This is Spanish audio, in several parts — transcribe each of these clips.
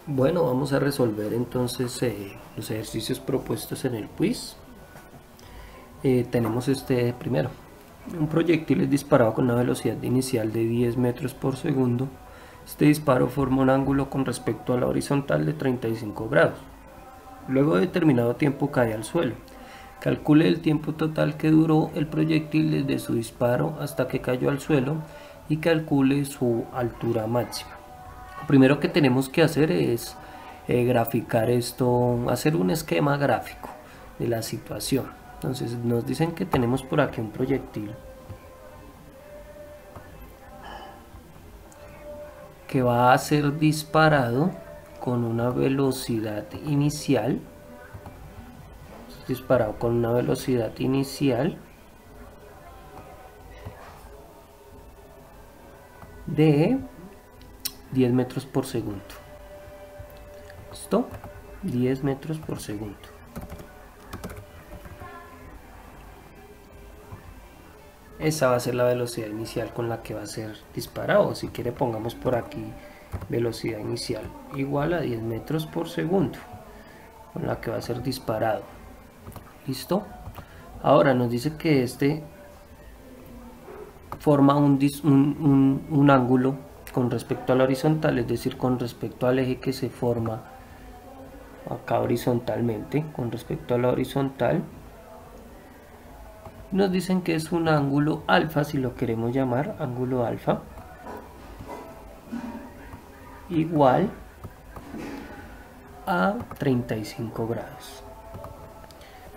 Bueno, vamos a resolver entonces los ejercicios propuestos en el quiz. Tenemos este primero. Un proyectil es disparado con una velocidad inicial de 10 metros por segundo. Este disparo forma un ángulo con respecto a la horizontal de 35 grados. Luego de determinado tiempo cae al suelo. Calcule el tiempo total que duró el proyectil desde su disparo hasta que cayó al suelo y calcule su altura máxima. Lo primero que tenemos que hacer es graficar esto, hacer un esquema gráfico de la situación. Entonces nos dicen que tenemos por aquí un proyectil que va a ser disparado con una velocidad inicial, de 10 metros por segundo. ¿Listo? 10 metros por segundo. Esa va a ser la velocidad inicial con la que va a ser disparado. Si quiere pongamos por aquí velocidad inicial igual a 10 metros por segundo con la que va a ser disparado. ¿Listo? Ahora nos dice que este forma un ángulo con respecto a la horizontal, es decir, con respecto al eje que se forma acá horizontalmente, con respecto a la horizontal. Nos dicen que es un ángulo alfa, si lo queremos llamar ángulo alfa, igual a 35 grados.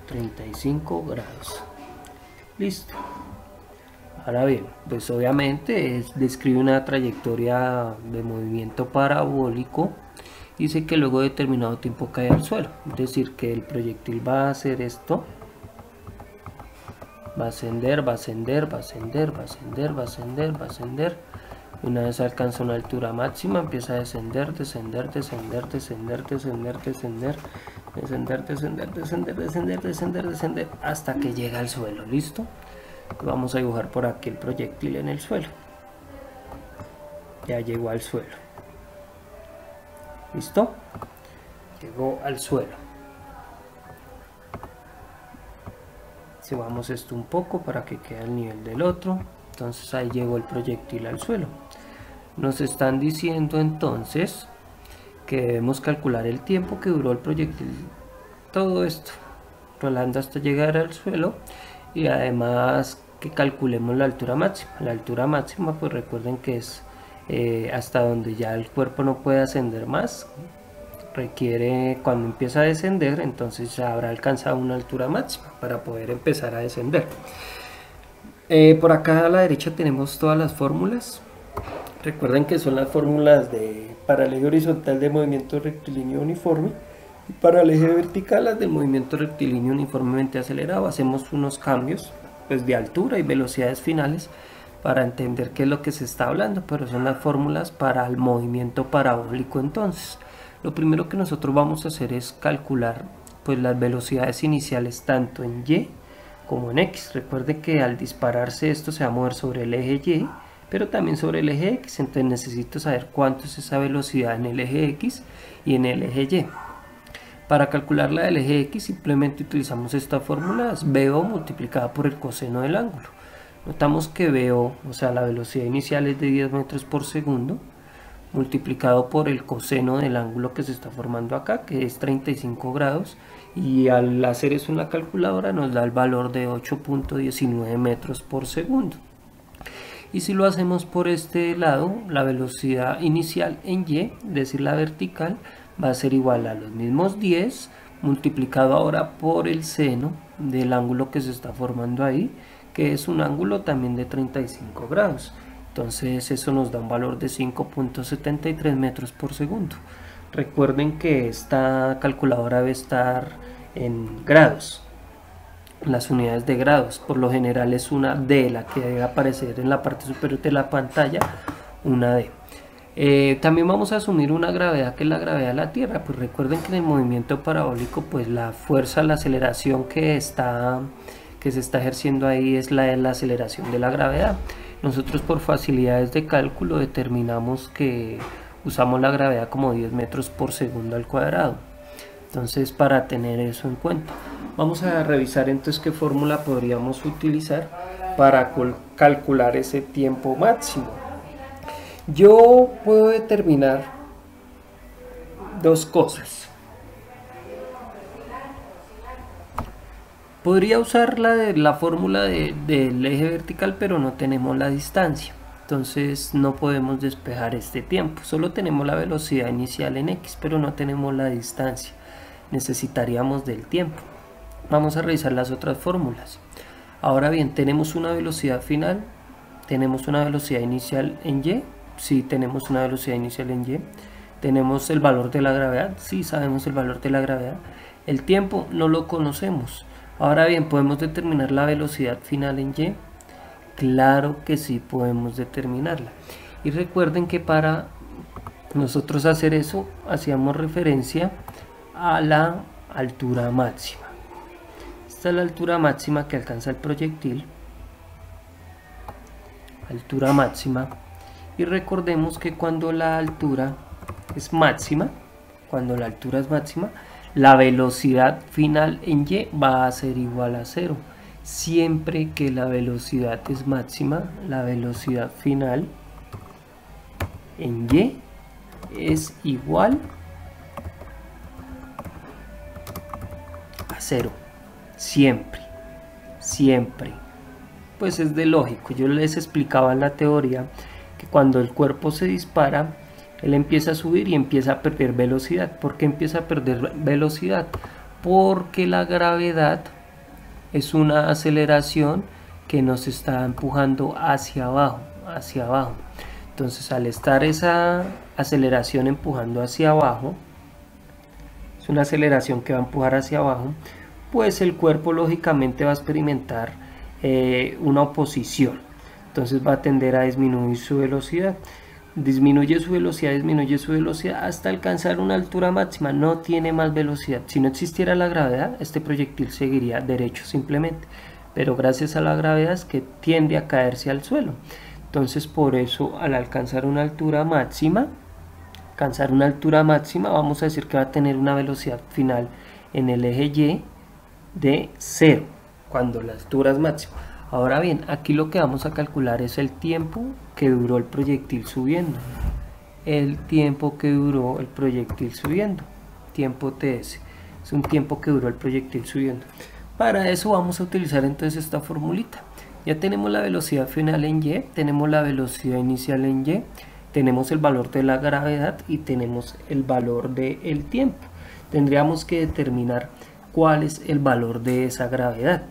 35 grados. Listo. Ahora bien, pues obviamente describe una trayectoria de movimiento parabólico. Dice que luego de determinado tiempo cae al suelo. Es decir, que el proyectil va a hacer esto. Va a ascender, va a ascender, va a ascender, va a ascender, va a ascender, va a ascender. Una vez alcanza una altura máxima, empieza a descender, descender, descender, descender, descender, descender, descender, descender, descender, descender, descender, descender, hasta que llega al suelo. ¿Listo? Vamos a dibujar por aquí el proyectil en el suelo. Ya llegó al suelo. ¿Listo? Llegó al suelo. Subamos esto un poco para que quede al nivel del otro. Entonces ahí llegó el proyectil al suelo. Nos están diciendo entonces que debemos calcular el tiempo que duró el proyectil, todo esto, rolando hasta llegar al suelo, y además que calculemos la altura máxima. La altura máxima, pues recuerden que es hasta donde ya el cuerpo no puede ascender más. Requiere, cuando empieza a descender, entonces ya habrá alcanzado una altura máxima para poder empezar a descender. Por acá a la derecha tenemos todas las fórmulas. Recuerden que son las fórmulas para el eje horizontal de movimiento rectilíneo uniforme y para el eje vertical las del movimiento rectilíneo uniformemente acelerado. Hacemos unos cambios pues de altura y velocidades finales para entender qué es lo que se está hablando, pero son las fórmulas para el movimiento parabólico. Entonces lo primero que nosotros vamos a hacer es calcular pues las velocidades iniciales tanto en Y como en X. Recuerde que al dispararse esto se va a mover sobre el eje Y, pero también sobre el eje X. Entonces necesito saber cuánto es esa velocidad en el eje X y en el eje Y. Para calcular la del eje X simplemente utilizamos esta fórmula, es BO multiplicada por el coseno del ángulo. Notamos que BO, o sea la velocidad inicial es de 10 metros por segundo, multiplicado por el coseno del ángulo que se está formando acá, que es 35 grados, y al hacer eso en la calculadora nos da el valor de 8.19 metros por segundo. Y si lo hacemos por este lado, la velocidad inicial en Y, es decir la vertical, va a ser igual a los mismos 10 multiplicado ahora por el seno del ángulo que se está formando ahí, que es un ángulo también de 35 grados. Entonces eso nos da un valor de 5.73 metros por segundo. Recuerden que esta calculadora debe estar en grados, las unidades de grados. Por lo general es una D la que debe aparecer en la parte superior de la pantalla, una D. También vamos a asumir una gravedad que es la gravedad de la Tierra. Pues recuerden que en el movimiento parabólico pues la fuerza, la aceleración que se está ejerciendo ahí es la aceleración de la gravedad. Nosotros por facilidades de cálculo determinamos que usamos la gravedad como 10 metros por segundo al cuadrado. Entonces, para tener eso en cuenta, vamos a revisar entonces qué fórmula podríamos utilizar para calcular ese tiempo máximo. Yo puedo determinar dos cosas. Podría usar la fórmula del eje vertical, pero no tenemos la distancia. Entonces no podemos despejar este tiempo. Solo tenemos la velocidad inicial en X, pero no tenemos la distancia. Necesitaríamos del tiempo. Vamos a revisar las otras fórmulas. Ahora bien, tenemos una velocidad final. Tenemos una velocidad inicial en Y. Sí, tenemos una velocidad inicial en Y. Tenemos el valor de la gravedad. Sí, sabemos el valor de la gravedad. El tiempo no lo conocemos. Ahora bien, ¿podemos determinar la velocidad final en Y? Claro que sí podemos determinarla. Y recuerden que para nosotros hacer eso, hacíamos referencia a la altura máxima. Esta es la altura máxima que alcanza el proyectil. Altura máxima. Y recordemos que cuando la altura es máxima, la velocidad final en Y va a ser igual a 0. Siempre que la velocidad es máxima, la velocidad final en Y es igual a 0. Siempre. Pues es de lógico. Yo les explicaba en la teoría que cuando el cuerpo se dispara, él empieza a subir y empieza a perder velocidad. ¿Por qué empieza a perder velocidad? Porque la gravedad es una aceleración que nos está empujando hacia abajo. Entonces, al estar esa aceleración empujando hacia abajo, es una aceleración que va a empujar hacia abajo, pues el cuerpo lógicamente va a experimentar una oposición. Entonces va a tender a disminuir su velocidad. Disminuye su velocidad hasta alcanzar una altura máxima. No tiene más velocidad. Si no existiera la gravedad, este proyectil seguiría derecho simplemente, pero gracias a la gravedad es que tiende a caerse al suelo. Entonces, por eso, al alcanzar una altura máxima, vamos a decir que va a tener una velocidad final en el eje Y de 0 cuando la altura es máxima. Ahora bien, aquí lo que vamos a calcular es el tiempo que duró el proyectil subiendo. Tiempo TS. Es un tiempo que duró el proyectil subiendo. Para eso vamos a utilizar entonces esta formulita. Ya tenemos la velocidad final en Y, tenemos la velocidad inicial en Y, tenemos el valor de la gravedad y tenemos el valor del tiempo. Tendríamos que determinar cuál es el valor de esa gravedad.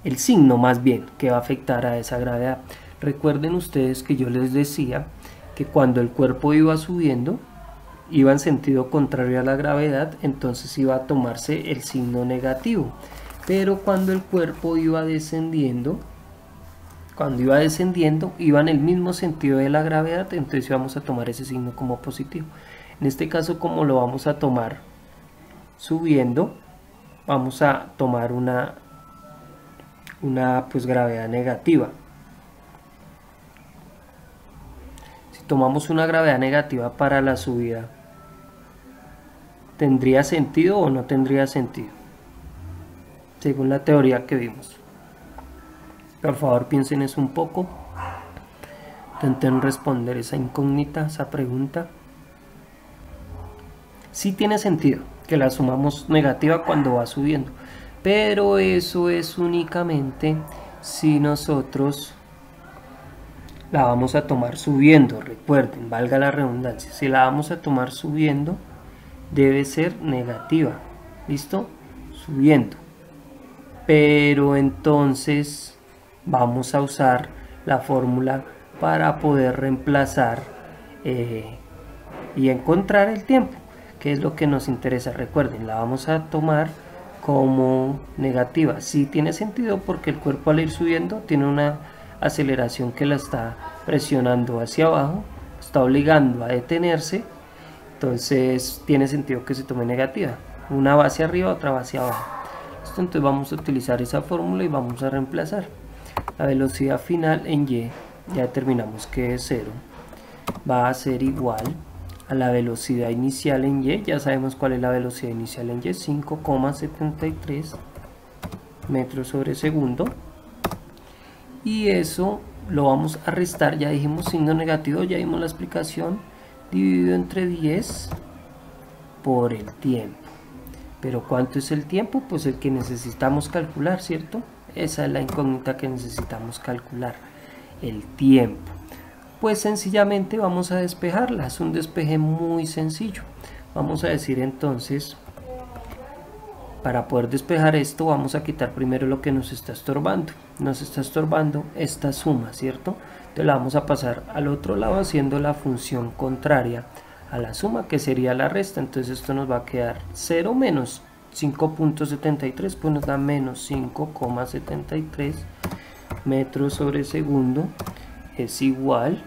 El signo más bien que va a afectar a esa gravedad. Recuerden ustedes que yo les decía que cuando el cuerpo iba subiendo, iba en sentido contrario a la gravedad, entonces iba a tomarse el signo negativo. Pero cuando el cuerpo iba descendiendo, iba en el mismo sentido de la gravedad, entonces íbamos a tomar ese signo como positivo. En este caso, como lo vamos a tomar subiendo, vamos a tomar una gravedad negativa. Si tomamos una gravedad negativa para la subida, ¿tendría sentido o no tendría sentido? Según la teoría que vimos. Por favor, piensen eso un poco. Intenten responder esa incógnita, esa pregunta. Sí tiene sentido que la sumamos negativa cuando va subiendo, pero eso es únicamente si nosotros la vamos a tomar subiendo. Recuerden, valga la redundancia, si la vamos a tomar subiendo debe ser negativa. ¿Listo? Subiendo. Pero entonces vamos a usar la fórmula para poder reemplazar y encontrar el tiempo, que es lo que nos interesa. Recuerden, la vamos a tomar como negativa. Sí tiene sentido porque el cuerpo al ir subiendo tiene una aceleración que la está presionando hacia abajo, está obligando a detenerse, entonces tiene sentido que se tome negativa. Una va hacia arriba, otra va hacia abajo. Entonces vamos a utilizar esa fórmula y vamos a reemplazar la velocidad final en Y. Ya determinamos que es 0. va a ser igual a la velocidad inicial en y. Ya sabemos cuál es la velocidad inicial en y, 5,73 metros sobre segundo. Y eso lo vamos a restar, ya dijimos signo negativo, ya dimos la explicación, dividido entre 10 por el tiempo. Pero ¿cuánto es el tiempo? Pues el que necesitamos calcular, ¿cierto? Esa es la incógnita que necesitamos calcular, el tiempo. Pues sencillamente vamos a despejarla, es un despeje muy sencillo. Vamos a decir entonces, para poder despejar esto, vamos a quitar primero lo que nos está estorbando. Nos está estorbando esta suma, ¿cierto? Entonces la vamos a pasar al otro lado haciendo la función contraria a la suma, que sería la resta. Entonces esto nos va a quedar 0 menos 5.73, pues nos da menos 5,73 metros sobre segundo, es igual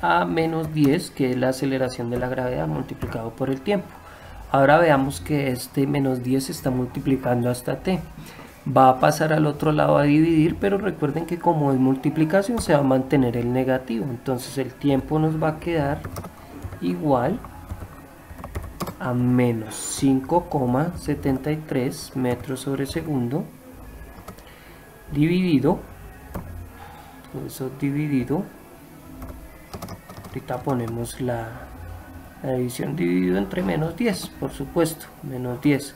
a menos 10, que es la aceleración de la gravedad multiplicado por el tiempo. Ahora veamos que este menos 10 se está multiplicando hasta t. Va a pasar al otro lado a dividir, pero recuerden que como es multiplicación se va a mantener el negativo. Entonces el tiempo nos va a quedar igual a menos 5,73 metros sobre segundo dividido, eso dividido, ahorita ponemos la división, dividido entre menos 10, por supuesto, menos 10,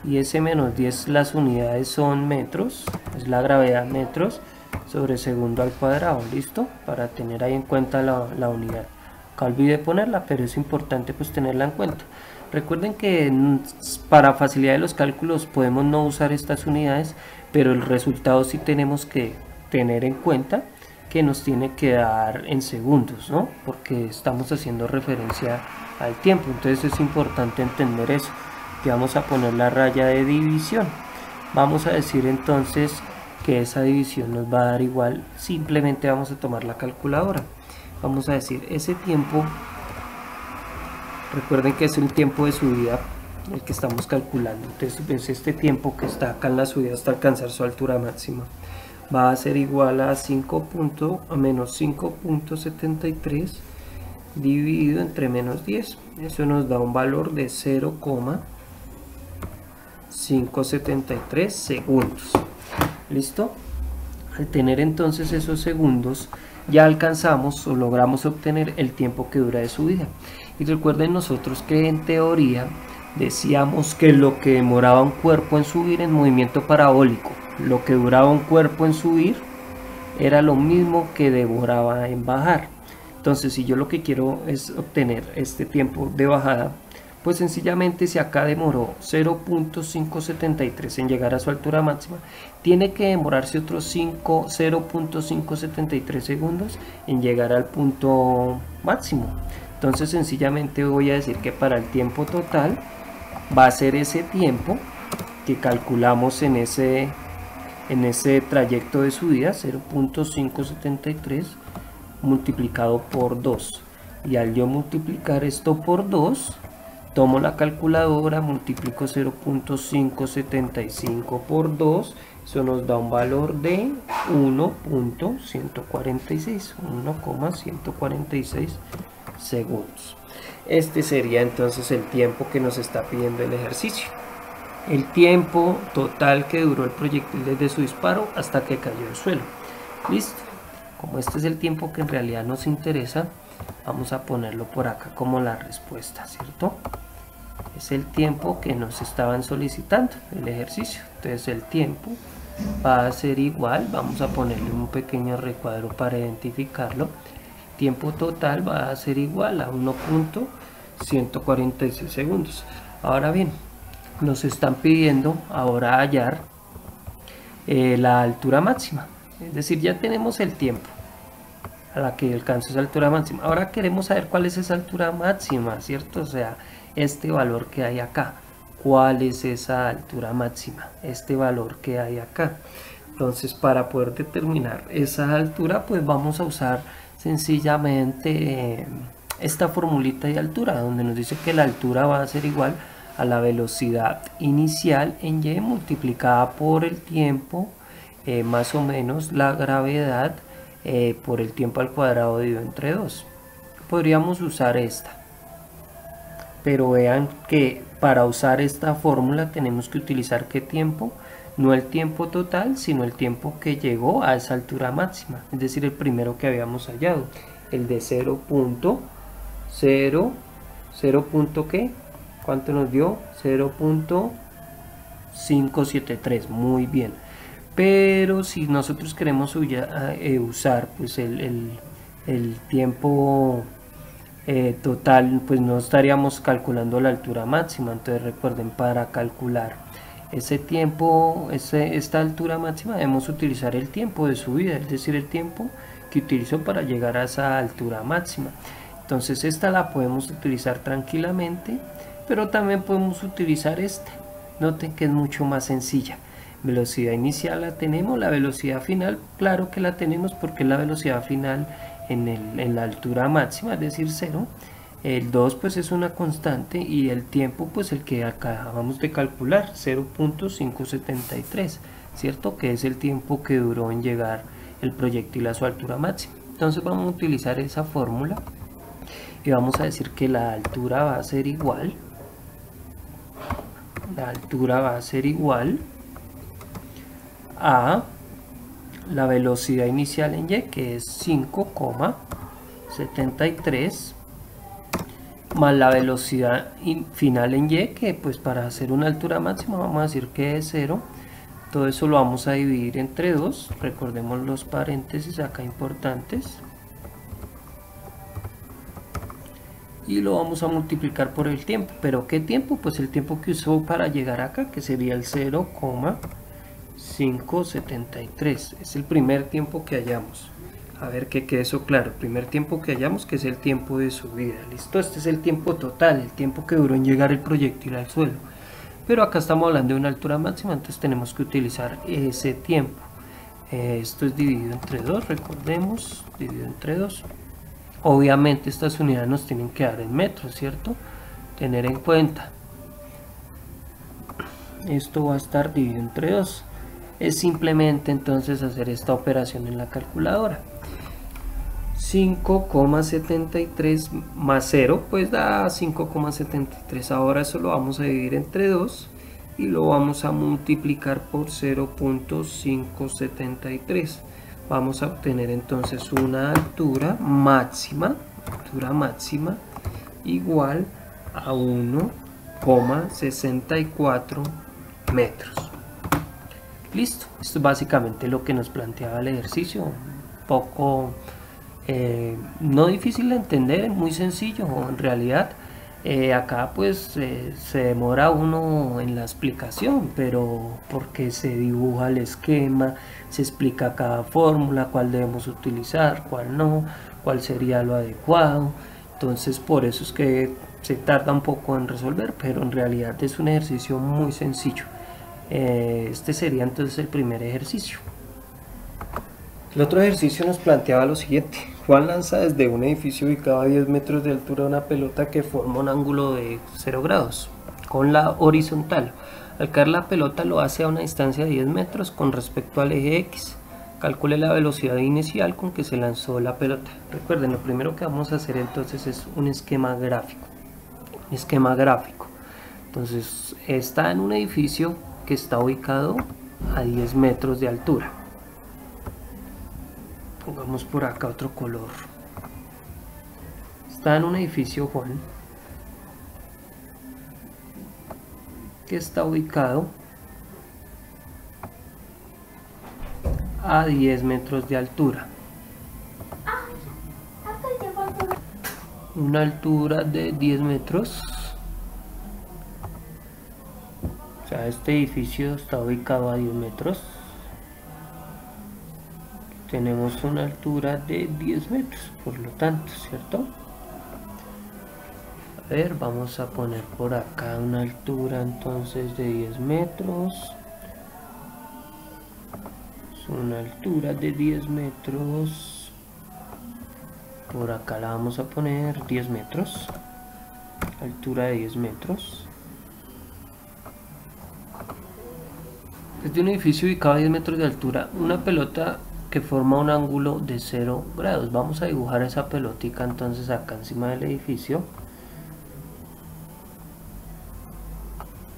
y ese menos 10, las unidades son metros, es la gravedad metros sobre segundo al cuadrado, listo, para tener ahí en cuenta la unidad. Acá olvidé ponerla, pero es importante pues tenerla en cuenta. Recuerden que para facilidad de los cálculos podemos no usar estas unidades, pero el resultado sí tenemos que tener en cuenta que nos tiene que dar en segundos, ¿no? Porque estamos haciendo referencia al tiempo, entonces es importante entender eso. Y vamos a poner la raya de división. Vamos a decir entonces que esa división nos va a dar igual, simplemente vamos a tomar la calculadora. Vamos a decir ese tiempo, recuerden que es el tiempo de subida el que estamos calculando, entonces pues este tiempo que está acá en la subida hasta alcanzar su altura máxima va a ser igual a menos 5.73 dividido entre menos 10, eso nos da un valor de 0,573 segundos. ¿Listo? Al tener entonces esos segundos ya alcanzamos o logramos obtener el tiempo que dura de subida. Y recuerden nosotros que en teoría decíamos que lo que demoraba un cuerpo en subir en movimiento parabólico, lo que duraba un cuerpo en subir era lo mismo que demoraba en bajar. Entonces si yo lo que quiero es obtener este tiempo de bajada, pues sencillamente si acá demoró 0.573 en llegar a su altura máxima, tiene que demorarse otros 0.573 segundos en llegar al punto máximo. Entonces sencillamente voy a decir que para el tiempo total va a ser ese tiempo que calculamos en ese trayecto de subida, 0.573 multiplicado por 2. Y al yo multiplicar esto por 2, tomo la calculadora, multiplico 0.575 por 2, eso nos da un valor de 1.146 segundos. Este sería entonces el tiempo que nos está pidiendo el ejercicio. El tiempo total que duró el proyectil desde su disparo hasta que cayó al suelo. Listo. Como este es el tiempo que en realidad nos interesa, vamos a ponerlo por acá como la respuesta, ¿cierto? Es el tiempo que nos estaban solicitando el ejercicio. Entonces el tiempo va a ser igual, vamos a ponerle un pequeño recuadro para identificarlo. Tiempo total va a ser igual a 1.146 segundos. Ahora bien, nos están pidiendo ahora hallar la altura máxima. Es decir, ya tenemos el tiempo a la que alcanzó esa altura máxima. Ahora queremos saber cuál es esa altura máxima, ¿cierto? O sea, este valor que hay acá. ¿Cuál es esa altura máxima? Este valor que hay acá. Entonces, para poder determinar esa altura, pues vamos a usar sencillamente esta formulita de altura, donde nos dice que la altura va a ser igual a la velocidad inicial en y multiplicada por el tiempo, más o menos la gravedad por el tiempo al cuadrado dividido entre 2. Podríamos usar esta, pero vean que para usar esta fórmula tenemos que utilizar ¿qué tiempo? No el tiempo total, sino el tiempo que llegó a esa altura máxima, es decir, el primero que habíamos hallado, el de 0.0, ¿qué? ¿Cuánto nos dio? 0.573, muy bien. Pero si nosotros queremos usar pues el tiempo total, pues no estaríamos calculando la altura máxima. Entonces recuerden, para calcular ese tiempo, esta altura máxima, debemos utilizar el tiempo de subida, es decir, el tiempo que utilizó para llegar a esa altura máxima. Entonces esta la podemos utilizar tranquilamente, pero también podemos utilizar esta. Noten que es mucho más sencilla. Velocidad inicial la tenemos, la velocidad final, claro que la tenemos porque es la velocidad final en la altura máxima, es decir 0. El 2 pues es una constante y el tiempo pues el que acabamos de calcular, 0.573, ¿cierto? Que es el tiempo que duró en llegar el proyectil a su altura máxima. Entonces vamos a utilizar esa fórmula y vamos a decir que la altura va a ser igual, a la velocidad inicial en y, que es 5,73, más la velocidad final en y, que pues para hacer una altura máxima vamos a decir que es 0. Todo eso lo vamos a dividir entre 2, recordemos los paréntesis acá importantes, y lo vamos a multiplicar por el tiempo. ¿Pero qué tiempo? Pues el tiempo que usó para llegar acá, que sería el 0,573. Es el primer tiempo que hallamos. A ver que quede eso claro. El primer tiempo que hallamos, que es el tiempo de subida. ¿Listo? Este es el tiempo total, el tiempo que duró en llegar el proyectil al suelo. Pero acá estamos hablando de una altura máxima, entonces tenemos que utilizar ese tiempo. Esto es dividido entre 2, recordemos, dividido entre 2. Obviamente estas unidades nos tienen que dar en metros, ¿cierto? Tener en cuenta. Esto va a estar dividido entre 2. Es simplemente entonces hacer esta operación en la calculadora. 5,73 más 0 pues da 5,73. Ahora eso lo vamos a dividir entre 2 y lo vamos a multiplicar por 0.573. Vamos a obtener entonces una altura máxima igual a 1,64 metros. Listo, esto es básicamente lo que nos planteaba el ejercicio. Un poco no difícil de entender, muy sencillo en realidad. Acá pues se demora uno en la explicación, pero porque se dibuja el esquema, se explica cada fórmula, cuál debemos utilizar, cuál no, cuál sería lo adecuado. Entonces por eso es que se tarda un poco en resolver, pero en realidad es un ejercicio muy sencillo. Este sería entonces el primer ejercicio. El otro ejercicio nos planteaba lo siguiente. Juan lanza desde un edificio ubicado a 10 metros de altura una pelota que forma un ángulo de 0 grados con la horizontal. Al caer la pelota lo hace a una distancia de 10 metros con respecto al eje X. Calcule la velocidad inicial con que se lanzó la pelota. Recuerden, lo primero que vamos a hacer entonces es un esquema gráfico. Entonces está en un edificio que está ubicado a 10 metros de altura. Pongamos por acá otro color. Está en un edificio, Juan, que está ubicado a 10 metros de altura. Una altura de 10 metros. O sea, este edificio está ubicado a 10 metros. Tenemos una altura de 10 metros, por lo tanto, ¿cierto? A ver, vamos a poner por acá una altura entonces de 10 metros. Es una altura de 10 metros. Por acá la vamos a poner 10 metros. Altura de 10 metros. Desde un edificio ubicado a 10 metros de altura, una pelota que forma un ángulo de 0 grados. Vamos a dibujar esa pelotica entonces acá encima del edificio.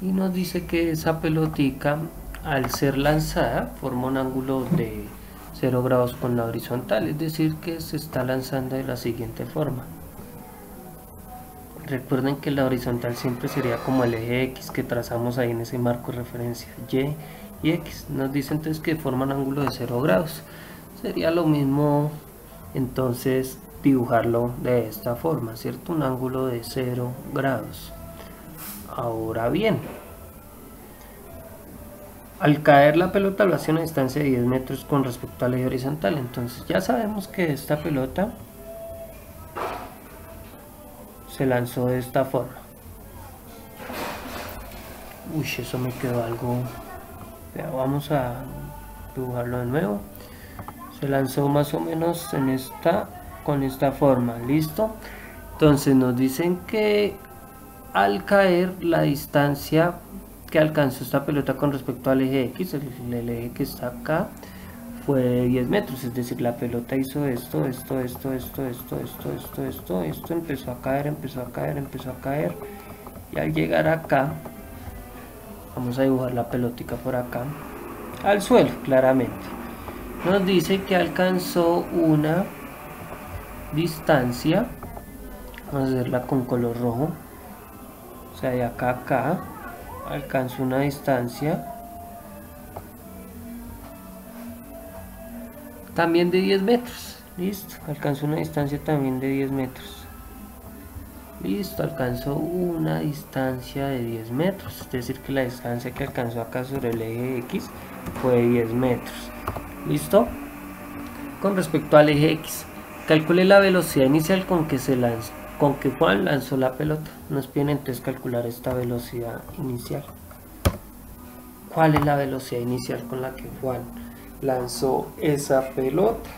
Y nos dice que esa pelotica, al ser lanzada, forma un ángulo de 0 grados con la horizontal, es decir que se está lanzando de la siguiente forma. Recuerden que la horizontal siempre sería como el eje X que trazamos ahí en ese marco de referencia, Y y X. Nos dice entonces que forman ángulo de 0 grados. Sería lo mismo entonces dibujarlo de esta forma, ¿cierto? Un ángulo de 0 grados. Ahora bien, al caer la pelota lo hace a una distancia de 10 metros con respecto al eje horizontal. Entonces ya sabemos que esta pelota se lanzó de esta forma. Uy, eso me quedó algo... Vamos a dibujarlo de nuevo. Se lanzó más o menos con esta forma. ¿Listo? Entonces nos dicen que al caer la distancia que alcanzó esta pelota con respecto al eje X, el eje que está acá, fue de 10 metros, es decir, la pelota hizo esto, empezó a caer, y al llegar acá, vamos a dibujar la pelotica por acá, al suelo, claramente. Nos dice que alcanzó una distancia, vamos a hacerla con color rojo, o sea, de acá a acá, alcanzó una distancia también de 10 metros, listo, alcanzó una distancia también de 10 metros, listo, alcanzó una distancia de 10 metros, es decir que la distancia que alcanzó acá sobre el eje X fue de 10 metros, listo. Con respecto al eje X, calcule la velocidad inicial con que Juan lanzó la pelota. Nos piden entonces calcular esta velocidad inicial. ¿Cuál es la velocidad inicial con la que Juan lanzó esa pelota?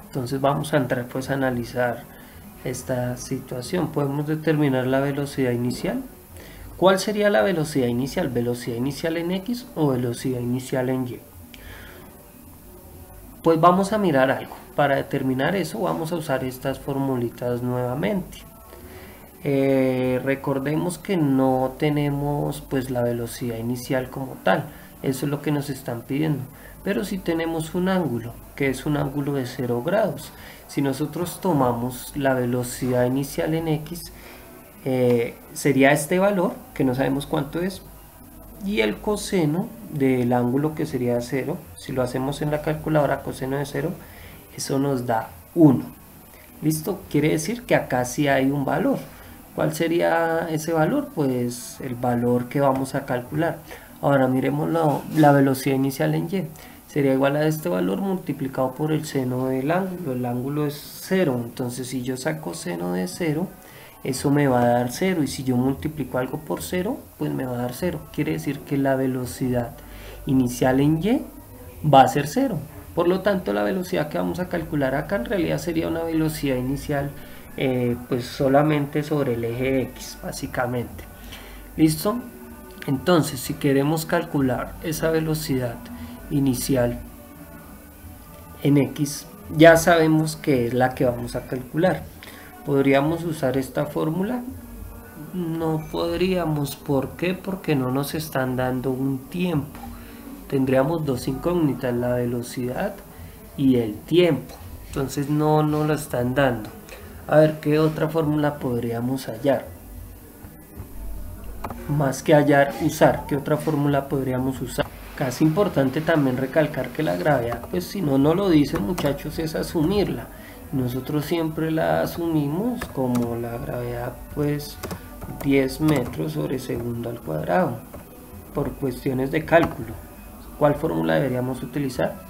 Entonces vamos a entrar pues a analizar esta situación. Podemos determinar la velocidad inicial. ¿Cuál sería la velocidad inicial? ¿Velocidad inicial en X o velocidad inicial en Y? Pues vamos a mirar algo. Para determinar eso vamos a usar estas formulitas nuevamente. Recordemos que no tenemos pues la velocidad inicial como tal. Eso es lo que nos están pidiendo. Pero sí tenemos un ángulo, que es un ángulo de 0 grados. Si nosotros tomamos la velocidad inicial en X, sería este valor, que no sabemos cuánto es, y el coseno del ángulo, que sería 0, si lo hacemos en la calculadora, coseno de 0, eso nos da 1. ¿Listo? Quiere decir que acá sí hay un valor. ¿Cuál sería ese valor? Pues el valor que vamos a calcular. Ahora miremos la velocidad inicial en Y. Sería igual a este valor multiplicado por el seno del ángulo. El ángulo es 0, entonces si yo saco seno de 0, eso me va a dar 0, y si yo multiplico algo por 0, pues me va a dar 0. Quiere decir que la velocidad inicial en Y va a ser 0. Por lo tanto, la velocidad que vamos a calcular acá en realidad sería una velocidad inicial pues solamente sobre el eje X, básicamente. ¿Listo? Entonces, si queremos calcular esa velocidad inicial en X, ya sabemos que es la que vamos a calcular. ¿Podríamos usar esta fórmula? No podríamos. ¿Por qué? Porque no nos están dando un tiempo. Tendríamos dos incógnitas, la velocidad y el tiempo. Entonces no nos lo están dando. A ver, ¿qué otra fórmula podríamos hallar? Más que hallar, usar. ¿Qué otra fórmula podríamos usar? Acá es importante también recalcar que la gravedad, pues si no lo dicen, muchachos, es asumirla. Nosotros siempre la asumimos como la gravedad, pues 10 metros sobre segundo al cuadrado, por cuestiones de cálculo. ¿Cuál fórmula deberíamos utilizar?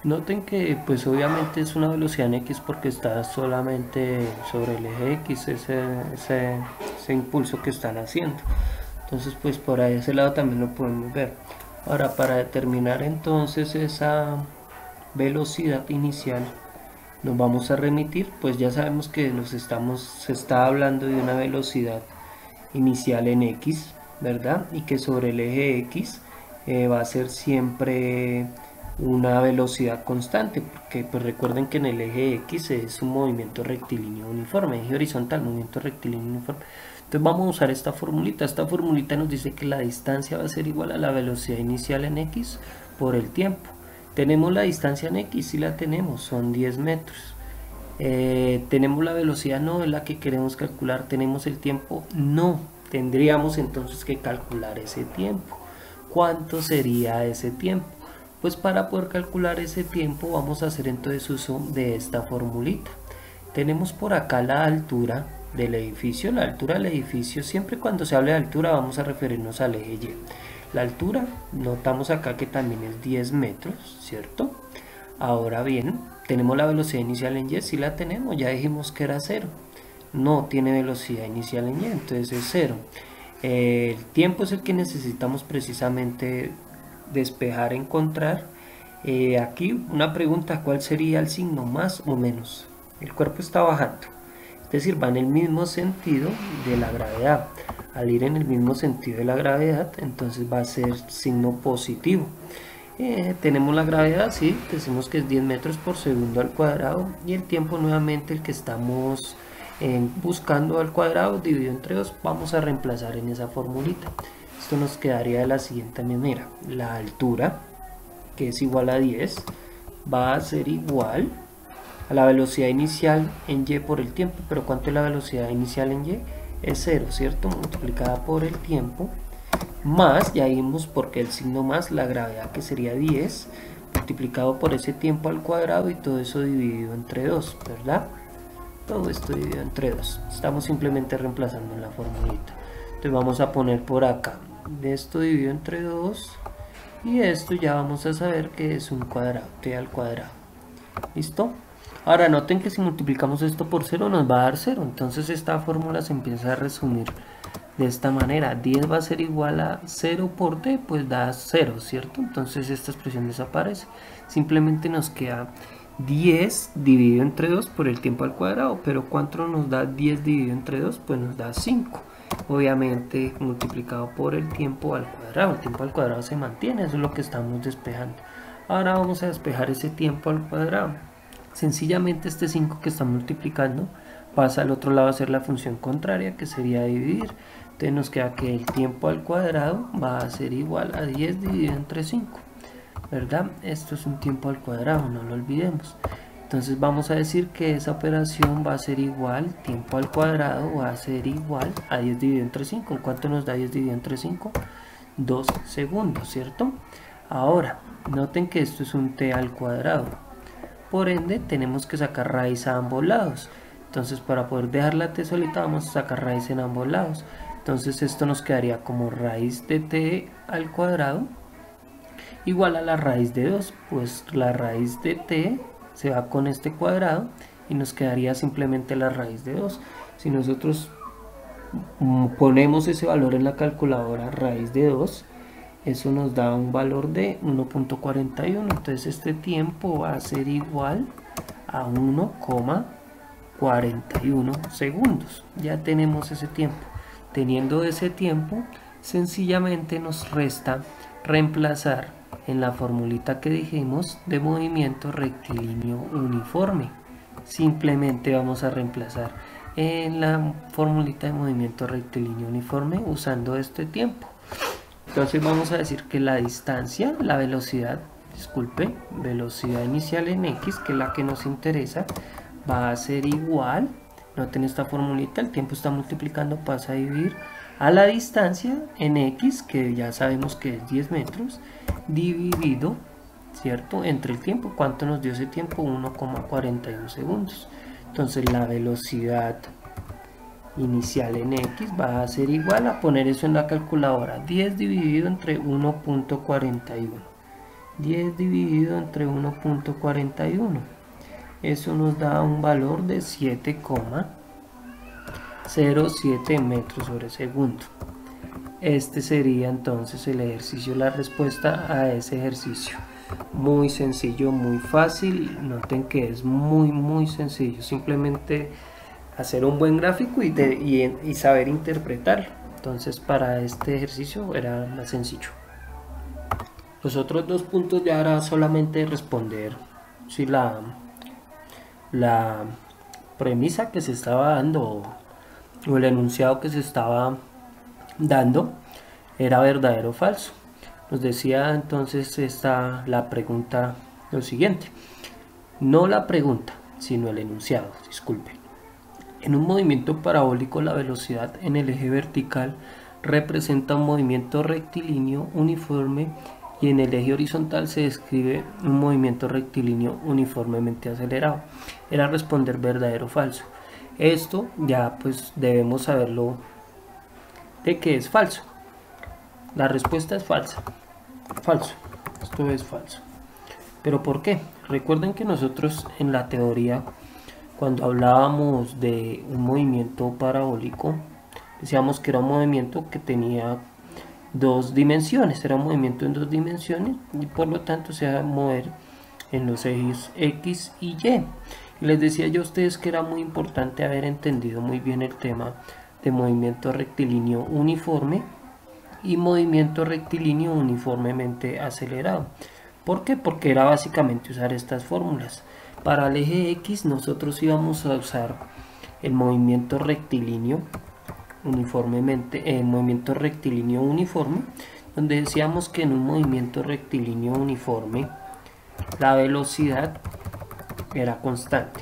Noten que pues obviamente es una velocidad en X porque está solamente sobre el eje X, ese impulso que están haciendo. Entonces pues por ahí ese lado también lo podemos ver. Ahora, para determinar entonces esa velocidad inicial, nos vamos a remitir, pues ya sabemos que se está hablando de una velocidad inicial en X, ¿verdad? Y que sobre el eje X va a ser siempre una velocidad constante, porque pues recuerden que en el eje X es un movimiento rectilíneo uniforme, eje horizontal, movimiento rectilíneo uniforme. Entonces vamos a usar esta formulita. Esta formulita nos dice que la distancia va a ser igual a la velocidad inicial en X por el tiempo. Tenemos la distancia en X, sí la tenemos, son 10 metros. Tenemos la velocidad, no es la que queremos calcular. Tenemos el tiempo, no. Tendríamos entonces que calcular ese tiempo. ¿Cuánto sería ese tiempo? Pues para poder calcular ese tiempo vamos a hacer entonces uso de esta formulita. Tenemos por acá la altura del edificio. La altura del edificio, siempre cuando se hable de altura vamos a referirnos al eje Y. La altura, notamos acá que también es 10 metros, ¿cierto? Ahora bien, tenemos la velocidad inicial en Y, sí la tenemos, ya dijimos que era 0. No tiene velocidad inicial en Y, entonces es 0. El tiempo es el que necesitamos precisamente despejar, encontrar. Aquí una pregunta, ¿cuál sería el signo más o menos? El cuerpo está bajando, es decir, va en el mismo sentido de la gravedad. Al ir en el mismo sentido de la gravedad, entonces va a ser signo positivo. Tenemos la gravedad, sí, decimos que es 10 metros por segundo al cuadrado, y el tiempo nuevamente el que estamos buscando al cuadrado dividido entre 2, vamos a reemplazar en esa formulita. Esto nos quedaría de la siguiente manera: la altura, que es igual a 10, va a ser igual a la velocidad inicial en Y por el tiempo. Pero ¿cuánto es la velocidad inicial en Y? Es 0, ¿cierto? Multiplicada por el tiempo, más, ya vimos porque el signo más, la gravedad, que sería 10, multiplicado por ese tiempo al cuadrado, y todo eso dividido entre 2, ¿verdad? Todo esto dividido entre 2. Estamos simplemente reemplazando en la formulita. Entonces vamos a poner por acá, de esto dividido entre 2, y esto ya vamos a saber que es un cuadrado, t al cuadrado. ¿Listo? Ahora noten que si multiplicamos esto por 0 nos va a dar 0, entonces esta fórmula se empieza a resumir de esta manera: 10 va a ser igual a 0 por t, pues da 0, ¿cierto? Entonces esta expresión desaparece, simplemente nos queda 10 dividido entre 2 por el tiempo al cuadrado. Pero ¿cuánto nos da 10 dividido entre 2? Pues nos da 5, obviamente multiplicado por el tiempo al cuadrado. El tiempo al cuadrado se mantiene, eso es lo que estamos despejando. Ahora vamos a despejar ese tiempo al cuadrado. Sencillamente este 5 que está multiplicando pasa al otro lado a ser la función contraria, que sería dividir. Entonces nos queda que el tiempo al cuadrado va a ser igual a 10 dividido entre 5, ¿verdad? Esto es un tiempo al cuadrado, no lo olvidemos. Entonces vamos a decir que esa operación va a ser igual, tiempo al cuadrado va a ser igual a 10 dividido entre 5. ¿Cuánto nos da 10 dividido entre 5? 2 segundos, ¿cierto? Ahora, noten que esto es un t al cuadrado. Por ende, tenemos que sacar raíz a ambos lados. Entonces, para poder dejar la t solita, vamos a sacar raíz en ambos lados. Entonces, esto nos quedaría como raíz de t al cuadrado igual a la raíz de 2. Pues la raíz de t se va con este cuadrado y nos quedaría simplemente la raíz de 2. Si nosotros ponemos ese valor en la calculadora, raíz de 2, eso nos da un valor de 1.41. Entonces este tiempo va a ser igual a 1,41 segundos. Ya tenemos ese tiempo. Teniendo ese tiempo, sencillamente nos resta reemplazar en la formulita que dijimos de movimiento rectilíneo uniforme. Simplemente vamos a reemplazar en la formulita de movimiento rectilíneo uniforme usando este tiempo. Entonces vamos a decir que la distancia, la velocidad, velocidad inicial en X, que es la que nos interesa, va a ser igual, noten esta formulita, el tiempo está multiplicando, pasa a dividir a la distancia en X, que ya sabemos que es 10 metros, dividido, ¿cierto?, entre el tiempo. ¿Cuánto nos dio ese tiempo? 1,41 segundos. Entonces la velocidad inicial en X va a ser igual a poner eso en la calculadora: 10 dividido entre 1.41. 10 dividido entre 1.41. Eso nos da un valor de 7,07 metros sobre segundo. Este sería entonces el ejercicio, la respuesta a ese ejercicio. Muy sencillo, muy fácil. Noten que es muy sencillo. Simplemente hacer un buen gráfico y saber interpretarlo. Entonces para este ejercicio era más sencillo. Los otros dos puntos ya era solamente responder si la premisa que se estaba dando o el enunciado que se estaba dando era verdadero o falso. Nos decía entonces la pregunta lo siguiente, no la pregunta, sino el enunciado, disculpen. En un movimiento parabólico la velocidad en el eje vertical representa un movimiento rectilíneo uniforme y en el eje horizontal se describe un movimiento rectilíneo uniformemente acelerado. Era responder verdadero o falso. Esto ya pues debemos saberlo de que es falso. La respuesta es falsa. Falso. Esto es falso. ¿Pero por qué? Recuerden que nosotros en la teoría, cuando hablábamos de un movimiento parabólico, decíamos que era un movimiento que tenía dos dimensiones, era un movimiento en dos dimensiones y por lo tanto se va a mover en los ejes X y Y. Y les decía yo a ustedes que era muy importante haber entendido muy bien el tema de movimiento rectilíneo uniforme y movimiento rectilíneo uniformemente acelerado. ¿Por qué? Porque era básicamente usar estas fórmulas. Para el eje X nosotros íbamos a usar el movimiento rectilíneo uniformemente, el movimiento rectilíneo uniforme, donde decíamos que en un movimiento rectilíneo uniforme la velocidad era constante,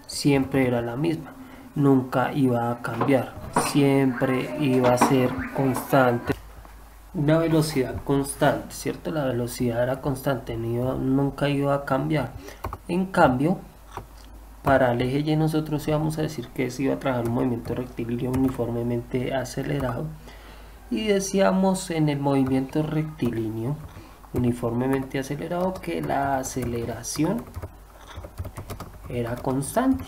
siempre era la misma, nunca iba a cambiar, siempre iba a ser constante, una velocidad constante, ¿cierto? La velocidad era constante, nunca iba a cambiar. En cambio, para el eje Y nosotros íbamos a decir que se iba a trabajar un movimiento rectilíneo uniformemente acelerado y decíamos en el movimiento rectilíneo uniformemente acelerado que la aceleración era constante.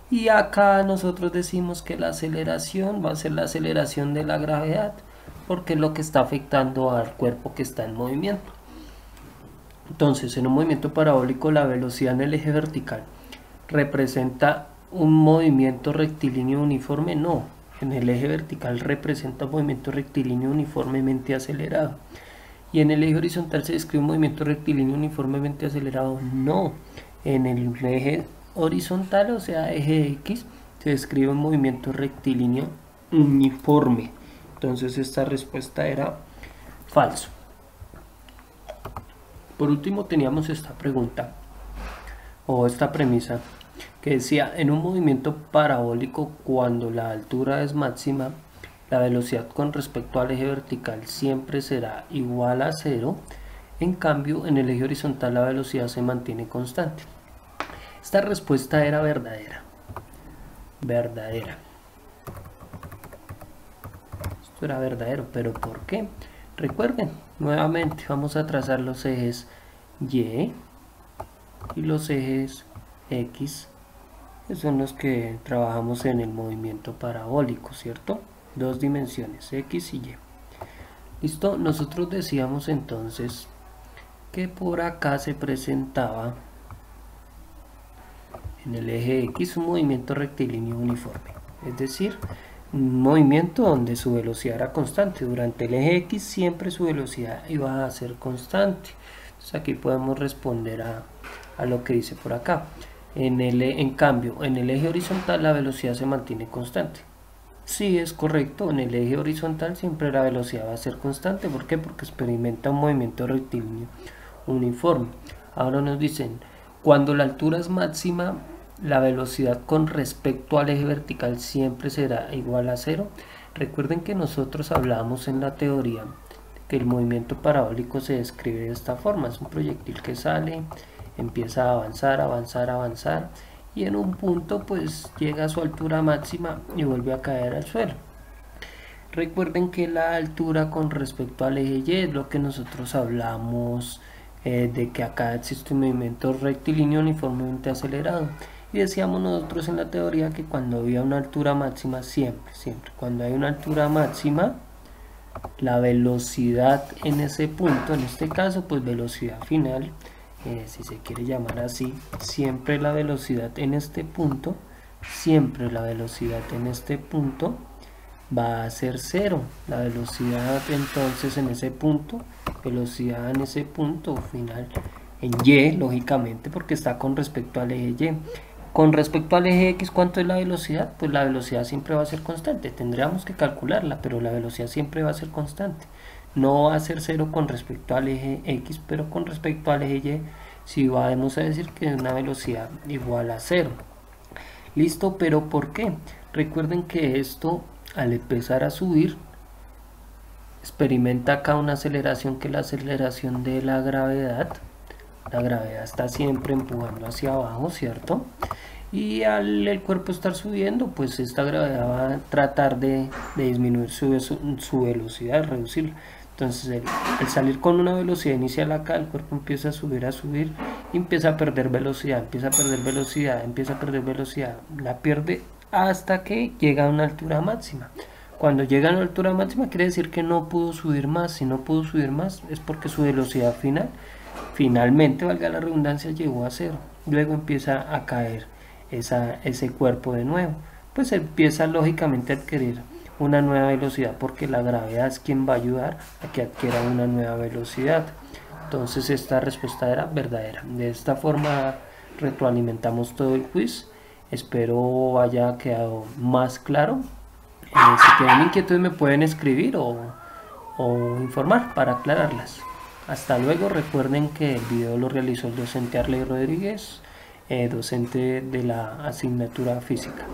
Y acá nosotros decimos que la aceleración va a ser la aceleración de la gravedad, porque es lo que está afectando al cuerpo que está en movimiento. Entonces, en un movimiento parabólico la velocidad en el eje vertical representa un movimiento rectilíneo uniforme, no, en el eje vertical representa un movimiento rectilíneo uniformemente acelerado. Y en el eje horizontal se describe un movimiento rectilíneo uniformemente acelerado, no, en el eje horizontal, o sea, eje X, se describe un movimiento rectilíneo uniforme. Entonces esta respuesta era falso. Por último teníamos esta pregunta o esta premisa que decía, en un movimiento parabólico cuando la altura es máxima, la velocidad con respecto al eje vertical siempre será igual a 0, en cambio en el eje horizontal la velocidad se mantiene constante. Esta respuesta era verdadera. Verdadera. Esto era verdadero, pero ¿por qué? Recuerden, nuevamente vamos a trazar los ejes Y y los ejes X, que son los que trabajamos en el movimiento parabólico, ¿cierto? Dos dimensiones, X y Y. ¿Listo? Nosotros decíamos entonces que por acá se presentaba en el eje X un movimiento rectilíneo uniforme, es decir, un movimiento donde su velocidad era constante. Durante el eje X siempre su velocidad iba a ser constante. Entonces aquí podemos responder a lo que dice por acá. En cambio, en el eje horizontal la velocidad se mantiene constante. Sí, es correcto, en el eje horizontal siempre la velocidad va a ser constante. ¿Por qué? Porque experimenta un movimiento rectilíneo uniforme. Ahora nos dicen, cuando la altura es máxima, la velocidad con respecto al eje vertical siempre será igual a 0. Recuerden que nosotros hablamos en la teoría que el movimiento parabólico se describe de esta forma. Es un proyectil que sale, empieza a avanzar, avanzar, avanzar y en un punto pues llega a su altura máxima y vuelve a caer al suelo. Recuerden que la altura con respecto al eje Y es lo que nosotros hablamos de que acá existe un movimiento rectilíneo uniformemente acelerado. Y decíamos nosotros en la teoría que cuando había una altura máxima, siempre, cuando hay una altura máxima, la velocidad en ese punto, en este caso pues velocidad final, si se quiere llamar así, siempre la velocidad en este punto, siempre la velocidad en este punto va a ser 0. La velocidad entonces en ese punto, velocidad en ese punto final en y, lógicamente, porque está con respecto al eje y. Con respecto al eje x, ¿cuánto es la velocidad? Pues la velocidad siempre va a ser constante. Tendríamos que calcularla, pero la velocidad siempre va a ser constante. No va a ser 0 con respecto al eje x, pero con respecto al eje y, sí vamos a decir que es una velocidad igual a 0. Listo, pero ¿por qué? Recuerden que esto, al empezar a subir, experimenta acá una aceleración que es la aceleración de la gravedad. La gravedad está siempre empujando hacia abajo, ¿cierto? Y al el cuerpo estar subiendo, pues esta gravedad va a tratar de disminuir su velocidad, reducirla. Entonces al salir con una velocidad inicial acá, el cuerpo empieza a subir, y empieza a perder velocidad, la pierde hasta que llega a una altura máxima. Cuando llega a una altura máxima quiere decir que no pudo subir más. Si no pudo subir más es porque su velocidad finalmente, valga la redundancia, llegó a 0. Luego empieza a caer ese cuerpo de nuevo. Pues empieza lógicamente a adquirir una nueva velocidad, porque la gravedad es quien va a ayudar a que adquiera una nueva velocidad. Entonces esta respuesta era verdadera. De esta forma retroalimentamos todo el quiz. Espero haya quedado más claro. Si tienen inquietudes me pueden escribir o informar para aclararlas. Hasta luego. Recuerden que el video lo realizó el docente Arley Rodríguez, docente de la asignatura física.